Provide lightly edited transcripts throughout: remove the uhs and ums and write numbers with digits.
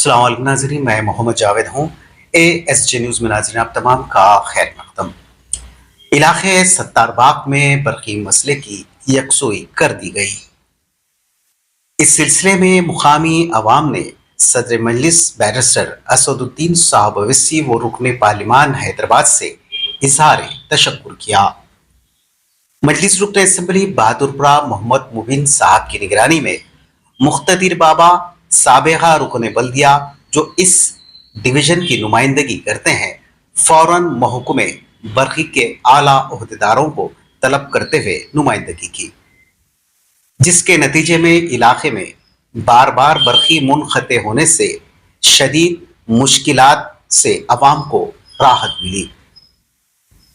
अस्सलाम वालेकुम नाज़रीन, मैं मोहम्मद जावेद हूँ। ASJ न्यूज़ में नाज़रीन आप तमाम का खैर मक़दम। इलाक़े सत्तारबाग में बरक़ी मसले की यकसुई कर दी गई। इस सिलसिले में मुकामी अवाम ने सदर मजलिस बैरिस्टर असदुद्दीन साहब अवैसी व रुकने पार्लिमान हैदराबाद से इज़हार तशक्कुर किया। मजलिस रुकन असम्बली बहादुरपुरा मोहम्मद मुबीन साहब की निगरानी में मुख्तदिर बाबा साबिक़ा रुकन बल्दिया जो इस डिवीज़न की नुमाइंदगी करते हैं, फौरन महकमे बरक़ी के आला ओहदेदारों को तलब करते हुए नुमाइंदगी की, जिसके नतीजे में इलाके में बार बार बरक़ी मुनक़ते होने से शदीद मुश्किलात से अवाम को राहत मिली।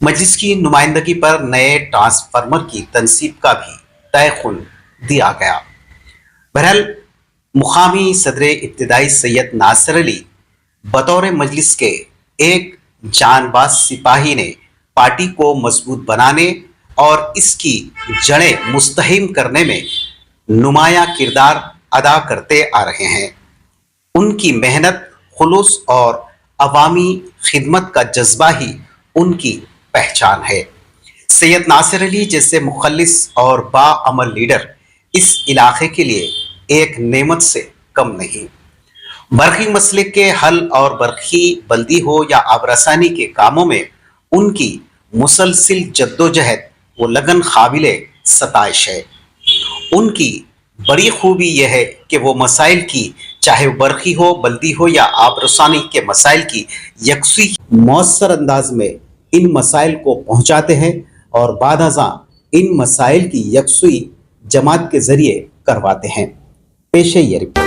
मजलिस की नुमाइंदगी पर नए ट्रांसफार्मर की तनसीब का भी तयखुन दिया गया। बहरहाल मुकामी सदर इब्तिदाई सैयद नासिर अली बतौर मजलिस के एक जानबाज सिपाही ने पार्टी को मजबूत बनाने और इसकी जड़ें मुस्तहिम करने में नुमाया किरदार अदा करते आ रहे हैं। उनकी मेहनत, खुलूस और अवामी खिदमत का जज्बा ही उनकी पहचान है। सैयद नासिर अली जैसे मुखल्लिस और बाअमल लीडर इस इलाके के लिए एक नेमत से कम नहीं। बरक़ी मसले के हल और बरक़ी बल्दी हो या आबरसानी के कामों में उनकी मुसलसिल जद्दोजहद व लगन काबिल सताइश है। उनकी बड़ी खूबी यह है कि वो मसाइल की, चाहे बरक़ी हो, बल्दी हो या आबरसानी के मसाइल की यकसी मौसर अंदाज में इन मसाइल को पहुँचाते हैं और बादअज़ां इन मसाइल की यकसुई जमात के ज़रिए करवाते हैं। पेश है ये रिपोर्ट।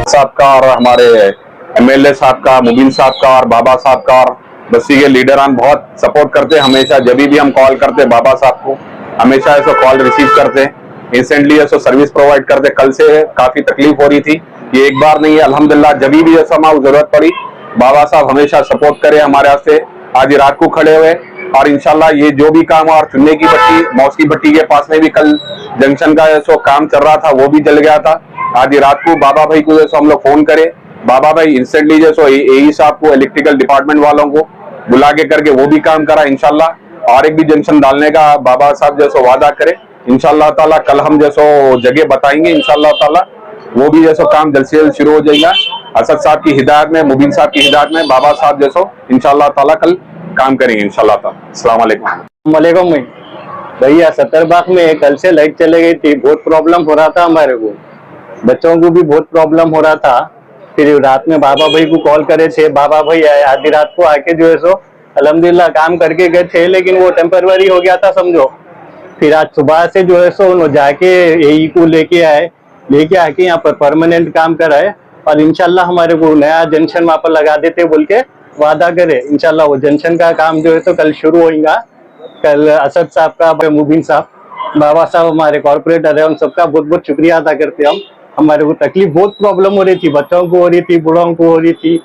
साहब का और हमारे MLA साहब का, मुबीन साहब का और बाबा साहब का और बस्ती के लीडरान बहुत सपोर्ट करते हैं। हमेशा जब भी हम कॉल करते बाबा साहब को, हमेशा ऐसा कॉल रिसीव करते, इंस्टेंटली ऐसा सर्विस प्रोवाइड करते। कल से काफी तकलीफ हो रही थी, ये एक बार नहीं है, अल्हम्दुलिल्लाह जब भी ऐसा हमारी जरूरत पड़ी बाबा साहब हमेशा सपोर्ट करे हमारे वास्ते। आज रात को खड़े हुए और इंशाल्लाह ये जो भी काम और चुन्ने की भट्टी, मौस की भट्टी के पास में भी कल जंक्शन का जो काम चल रहा था वो भी जल गया था। आज रात को बाबा भाई को जैसे हम लोग फोन करे, बाबा भाई इंस्टेंटली जैसे AE साहब को, इलेक्ट्रिकल डिपार्टमेंट वालों को बुला के करके वो भी काम करा इंशाल्लाह। और एक भी जंक्शन डालने का बाबा साहब जैसे वादा करे इंशाल्लाह ताला। कल हम जैसो जगह बताएंगे इंशाल्लाह ताला, वो भी जैसो काम जल्द से जल्द शुरू हो जाएगा। असद साहब की हिदायत में, मुबीन साहब की हिदायत में बाबा साहब जैसो इंशाल्लाह ताला कल काम करेंगे इंशाल्लाह ताला। अस्सलाम वालेकुम। भैया सत्तरबाग में कल से लाइट चले गई थी, बहुत प्रॉब्लम हो रहा था हमारे को, बच्चों को भी बहुत प्रॉब्लम हो रहा था। फिर रात में बाबा भाई को कॉल करे थे, बाबा भाई आए आधी रात को आके जो है सो अल्हम्दुलिल्लाह काम करके गए थे, लेकिन वो टेम्पररी हो गया था समझो। फिर आज सुबह से जो है सो जाके AE को लेके आके यहाँ पर परमानेंट काम कराए और इंशाल्लाह हमारे को नया जंक्शन वहाँ पर लगा देते बोल के वादा करे। इंशाल्लाह वो जंक्शन का काम जो है तो कल शुरू होगा। कल असद साहब का, मुबीन साहब, बाबा साहब हमारे कॉर्पोरेटर है, उन सबका बहुत बहुत शुक्रिया अदा करते हम। हमारे को तकलीफ बहुत प्रॉब्लम हो रही थी, बच्चों को हो रही थी, बूढ़ों को हो रही थी।